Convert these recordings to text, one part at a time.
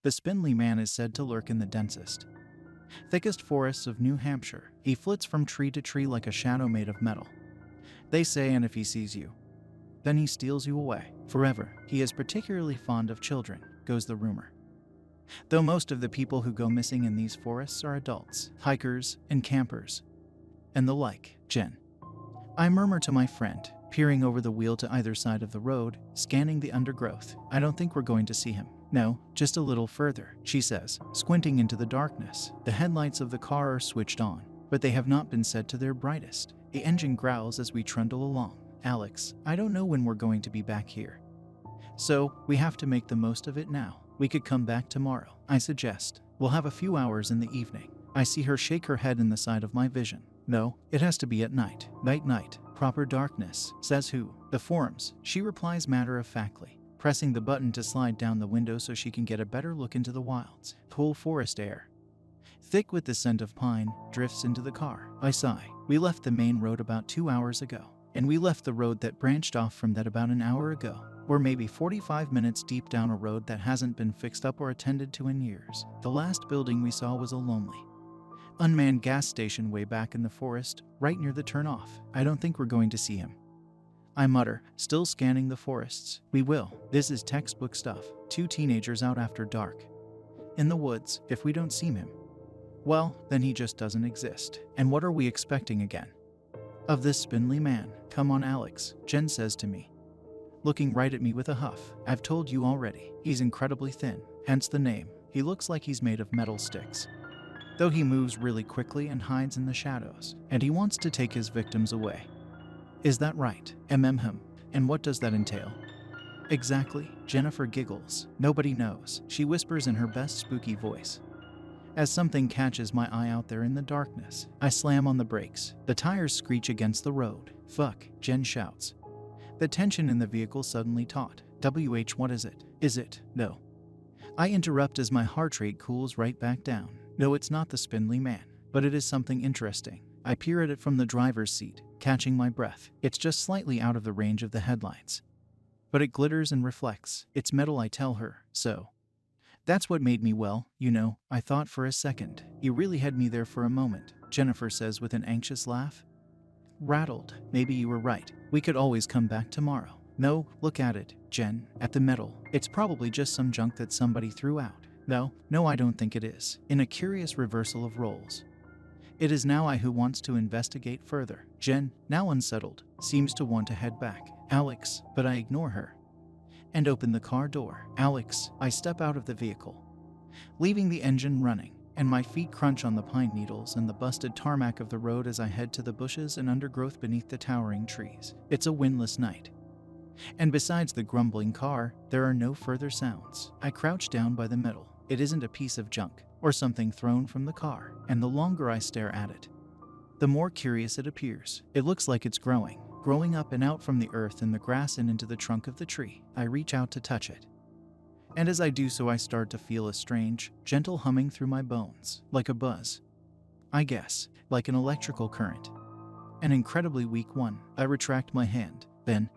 The Spindly Man is said to lurk in the densest, thickest forests of New Hampshire. He flits from tree to tree like a shadow made of metal. They say, and if he sees you, then he steals you away forever. He is particularly fond of children, goes the rumor. Though most of the people who go missing in these forests are adults, hikers, and campers, and the like. Jen. I murmur to my friend, peering over the wheel to either side of the road, scanning the undergrowth. I don't think we're going to see him. No, just a little further, she says, squinting into the darkness. The headlights of the car are switched on, but they have not been set to their brightest. The engine growls as we trundle along. Alex, I don't know when we're going to be back here. So, we have to make the most of it now. We could come back tomorrow, I suggest. We'll have a few hours in the evening. I see her shake her head in the side of my vision. No, it has to be at night. Night. Proper darkness. Says who? The forums. She replies matter-of-factly, pressing the button to slide down the window so she can get a better look into the wilds. Cool forest air, thick with the scent of pine, drifts into the car. I sigh. We left the main road about 2 hours ago, and we left the road that branched off from that about an hour ago. We're maybe 45 minutes deep down a road that hasn't been fixed up or attended to in years. The last building we saw was a lonely, unmanned gas station way back in the forest, right near the turnoff. I don't think we're going to see him, I mutter, still scanning the forests. We will. This is textbook stuff. 2 teenagers out after dark, in the woods. If we don't see him, well, then he just doesn't exist. And what are we expecting again? Of this Spindly Man. Come on, Alex, Jen says to me, looking right at me with a huff. I've told you already. He's incredibly thin, hence the name. He looks like he's made of metal sticks, though he moves really quickly and hides in the shadows. And he wants to take his victims away. Is that right? And what does that entail? Exactly, Jennifer giggles. Nobody knows, she whispers in her best spooky voice, as something catches my eye out there in the darkness. I slam on the brakes. The tires screech against the road. Fuck, Jen shouts, the tension in the vehicle suddenly taut. What is it? Is it? No. I interrupt as my heart rate cools right back down. No, it's not the Spindly Man, but it is something interesting. I peer at it from the driver's seat, catching my breath. It's just slightly out of the range of the headlights, but it glitters and reflects. It's metal, I tell her. So that's what made me, well, you know, I thought for a second. You really had me there for a moment, Jennifer says with an anxious laugh. Rattled. Maybe you were right. We could always come back tomorrow. No, look at it, Jen, at the metal. It's probably just some junk that somebody threw out. No, I don't think it is. In a curious reversal of roles, it is now I who wants to investigate further. Jen, now unsettled, seems to want to head back. Alex, but I ignore her and open the car door. Alex, I step out of the vehicle, leaving the engine running, and my feet crunch on the pine needles and the busted tarmac of the road as I head to the bushes and undergrowth beneath the towering trees. It's a windless night, and besides the grumbling car, there are no further sounds. I crouch down by the metal. It isn't a piece of junk or something thrown from the car, and the longer I stare at it, the more curious it appears. It looks like it's growing up and out from the earth and the grass and into the trunk of the tree. I reach out to touch it, and as I do so I start to feel a strange, gentle humming through my bones, like a buzz, I guess, like an electrical current, an incredibly weak one. I retract my hand, then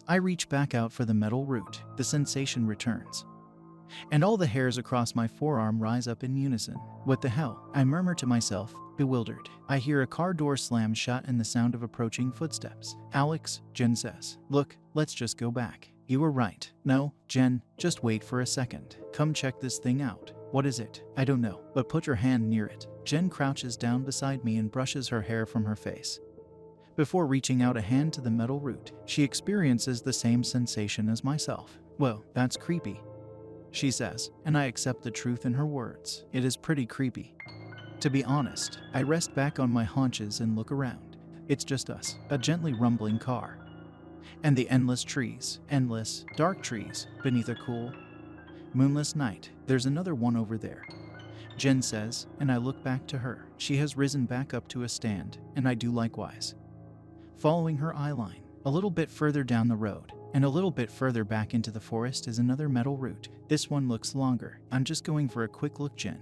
I reach back out for the metal root. The sensation returns, and all the hairs across my forearm rise up in unison. What the hell? I murmur to myself, bewildered. I hear a car door slam shut and the sound of approaching footsteps. Alex, Jen says, look, let's just go back. You were right. No, Jen, just wait for a second. Come check this thing out. What is it? I don't know, but put your hand near it. Jen crouches down beside me and brushes her hair from her face. Before reaching out a hand to the metal root, she experiences the same sensation as myself. Whoa, that's creepy, she says, and I accept the truth in her words. It is pretty creepy. To be honest, I rest back on my haunches and look around. It's just us, a gently rumbling car, and the endless trees, endless, dark trees, beneath a cool, moonless night. There's another one over there, Jen says, and I look back to her. She has risen back up to a stand, and I do likewise, following her eyeline. A little bit further down the road, and a little bit further back into the forest is another metal root. This one looks longer. I'm just going for a quick look, Jen,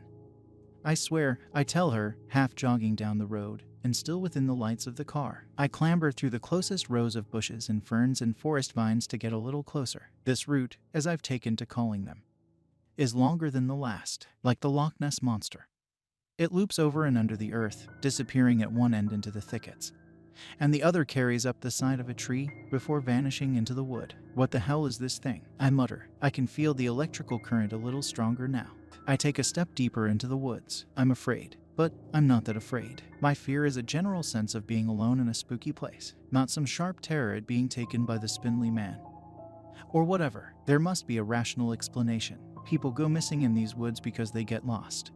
I swear, I tell her, half jogging down the road, and still within the lights of the car. I clamber through the closest rows of bushes and ferns and forest vines to get a little closer. This root, as I've taken to calling them, is longer than the last, like the Loch Ness Monster. It loops over and under the earth, disappearing at one end into the thickets, and the other carries up the side of a tree before vanishing into the wood. What the hell is this thing? I mutter. I can feel the electrical current a little stronger now. I take a step deeper into the woods. I'm afraid, but I'm not that afraid. My fear is a general sense of being alone in a spooky place, not some sharp terror at being taken by the Spindly Man. Or whatever. There must be a rational explanation. People go missing in these woods because they get lost.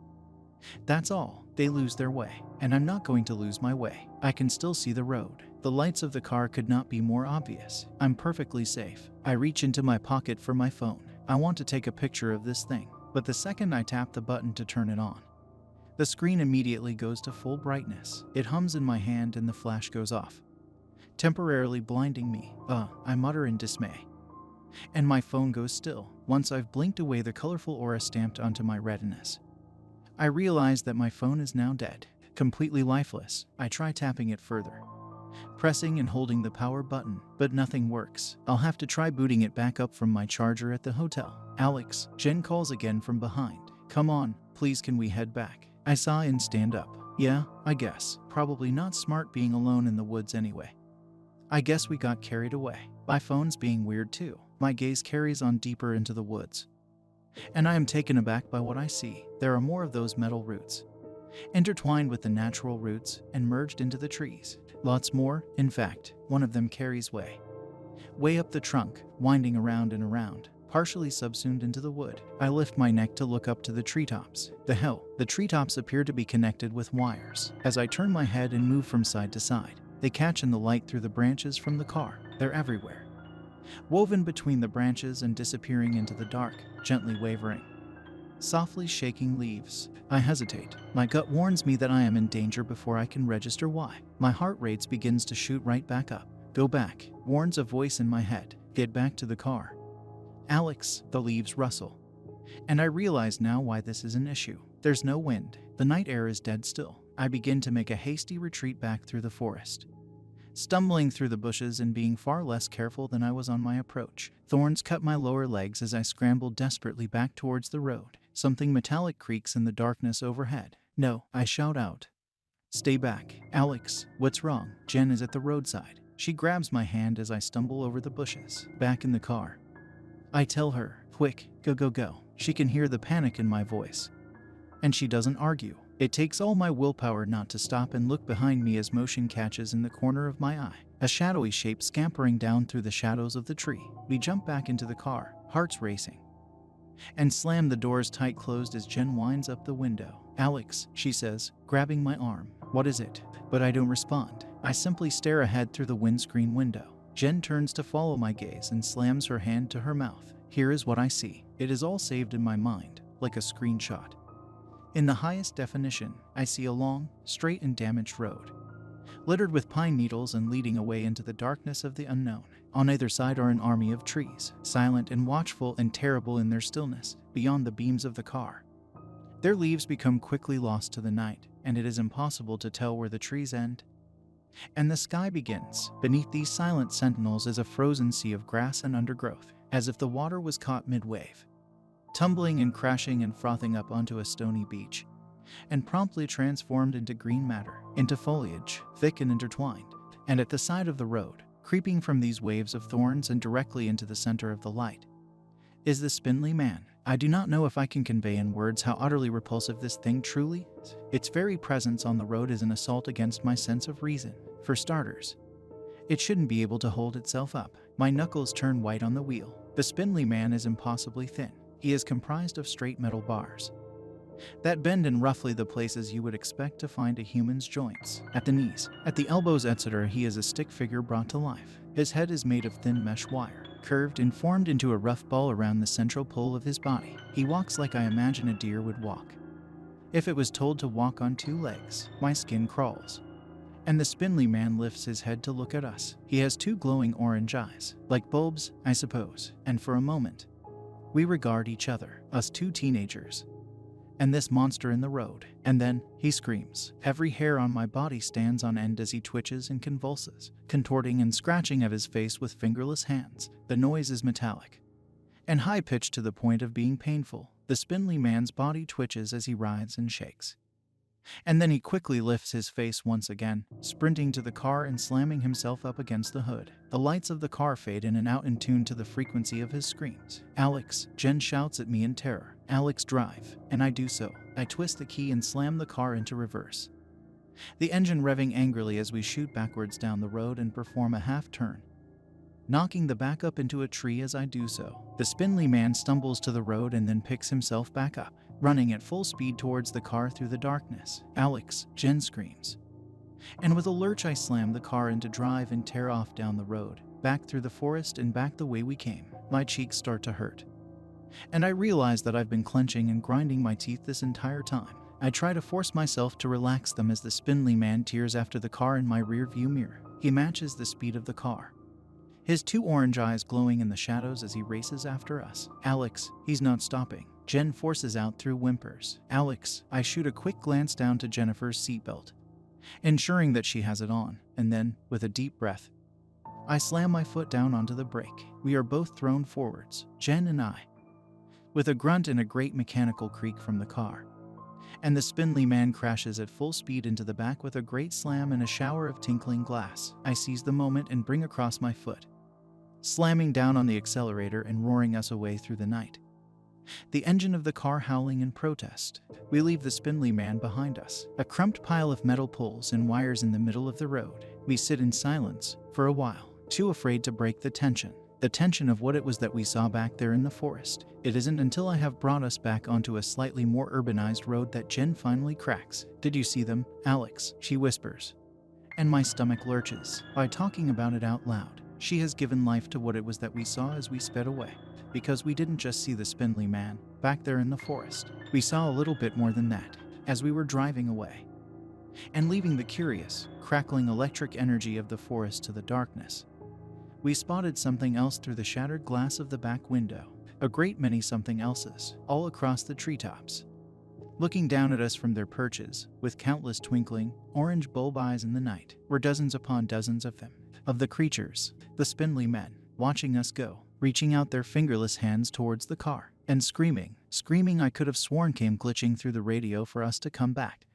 That's all. They lose their way. And I'm not going to lose my way. I can still see the road. The lights of the car could not be more obvious. I'm perfectly safe. I reach into my pocket for my phone. I want to take a picture of this thing, but the second I tap the button to turn it on, the screen immediately goes to full brightness. It hums in my hand and the flash goes off, temporarily blinding me. I mutter in dismay. And my phone goes still. Once I've blinked away the colorful aura stamped onto my retinas, I realize that my phone is now dead, completely lifeless. I try tapping it further, pressing and holding the power button, but nothing works. I'll have to try booting it back up from my charger at the hotel. Alex, Jen calls again from behind. Come on, please, can we head back? I sigh and stand up. Yeah, I guess. Probably not smart being alone in the woods anyway. I guess we got carried away. My phone's being weird too. My gaze carries on deeper into the woods, and I am taken aback by what I see. There are more of those metal roots, intertwined with the natural roots and merged into the trees. Lots more. In fact, one of them carries way up the trunk, winding around and around, partially subsumed into the wood. I lift my neck to look up to the treetops. The hell? The treetops appear to be connected with wires. As I turn my head and move from side to side, they catch in the light through the branches from the car. They're everywhere, woven between the branches and disappearing into the dark, gently wavering, softly shaking leaves. I hesitate. My gut warns me that I am in danger before I can register why. My heart rate begins to shoot right back up. Go back, warns a voice in my head. Get back to the car. Alex, the leaves rustle, and I realize now why this is an issue. There's no wind. The night air is dead still. I begin to make a hasty retreat back through the forest, stumbling through the bushes and being far less careful than I was on my approach. Thorns cut my lower legs as I scramble desperately back towards the road. Something metallic creaks in the darkness overhead. No, I shout out. Stay back. Alex, what's wrong? Jen is at the roadside. She grabs my hand as I stumble over the bushes. Back in the car, I tell her, quick, go, go, go. She can hear the panic in my voice, and she doesn't argue. It takes all my willpower not to stop and look behind me as motion catches in the corner of my eye. A shadowy shape scampering down through the shadows of the tree. We jump back into the car, hearts racing, and slam the doors tight closed as Jen winds up the window. Alex, she says, grabbing my arm. What is it? But I don't respond. I simply stare ahead through the windscreen window. Jen turns to follow my gaze and slams her hand to her mouth. Here is what I see. It is all saved in my mind, like a screenshot. In the highest definition, I see a long, straight and damaged road, littered with pine needles and leading away into the darkness of the unknown. On either side are an army of trees, silent and watchful and terrible in their stillness, beyond the beams of the car. Their leaves become quickly lost to the night, and it is impossible to tell where the trees end and the sky begins. Beneath these silent sentinels is a frozen sea of grass and undergrowth, as if the water was caught mid-wave, tumbling and crashing and frothing up onto a stony beach, and promptly transformed into green matter, into foliage, thick and intertwined. And at the side of the road, creeping from these waves of thorns and directly into the center of the light, is the Spindly Man. I do not know if I can convey in words how utterly repulsive this thing truly is. Its very presence on the road is an assault against my sense of reason. For starters, it shouldn't be able to hold itself up. My knuckles turn white on the wheel. The Spindly Man is impossibly thin. He is comprised of straight metal bars that bend in roughly the places you would expect to find a human's joints. At the knees, at the elbows, etc., he is a stick figure brought to life. His head is made of thin mesh wire, curved and formed into a rough ball around the central pole of his body. He walks like I imagine a deer would walk if it was told to walk on two legs. My skin crawls, and the Spindly Man lifts his head to look at us. He has two glowing orange eyes, like bulbs, I suppose, and for a moment, we regard each other, us two teenagers, and this monster in the road. And then, he screams. Every hair on my body stands on end as he twitches and convulses, contorting and scratching at his face with fingerless hands. The noise is metallic and high-pitched to the point of being painful. The Spindly Man's body twitches as he writhes and shakes. And then he quickly lifts his face once again, sprinting to the car and slamming himself up against the hood. The lights of the car fade in and out in tune to the frequency of his screams. "Alex!" Jen shouts at me in terror. "Alex, drive!" And I do so. I twist the key and slam the car into reverse, the engine revving angrily as we shoot backwards down the road and perform a half-turn, knocking the backup into a tree as I do so. The Spindly Man stumbles to the road and then picks himself back up, running at full speed towards the car through the darkness. "Alex!" Jen screams. And with a lurch I slam the car into drive and tear off down the road, back through the forest and back the way we came. My cheeks start to hurt, and I realize that I've been clenching and grinding my teeth this entire time. I try to force myself to relax them as the Spindly Man tears after the car in my rear view mirror. He matches the speed of the car, his two orange eyes glowing in the shadows as he races after us. "Alex!" He's not stopping. Jen forces out through whimpers. "Alex!" I shoot a quick glance down to Jennifer's seatbelt, ensuring that she has it on, and then, with a deep breath, I slam my foot down onto the brake. We are both thrown forwards, Jen and I, with a grunt and a great mechanical creak from the car, and the Spindly Man crashes at full speed into the back with a great slam and a shower of tinkling glass. I seize the moment and bring across my foot, slamming down on the accelerator and roaring us away through the night, the engine of the car howling in protest. We leave the Spindly Man behind us, a crumped pile of metal poles and wires in the middle of the road. We sit in silence for a while, too afraid to break the tension of what it was that we saw back there in the forest. It isn't until I have brought us back onto a slightly more urbanized road that Jen finally cracks. "Did you see them, Alex?" she whispers, and my stomach lurches. By talking about it out loud, she has given life to what it was that we saw as we sped away. Because we didn't just see the Spindly Man back there in the forest. We saw a little bit more than that as we were driving away and leaving the curious, crackling electric energy of the forest to the darkness. We spotted something else through the shattered glass of the back window, a great many something elses, all across the treetops, looking down at us from their perches, with countless twinkling, orange bulb eyes in the night, were dozens upon dozens of them, of the creatures, the Spindly Men, watching us go, reaching out their fingerless hands towards the car, and screaming I could have sworn came glitching through the radio for us to come back.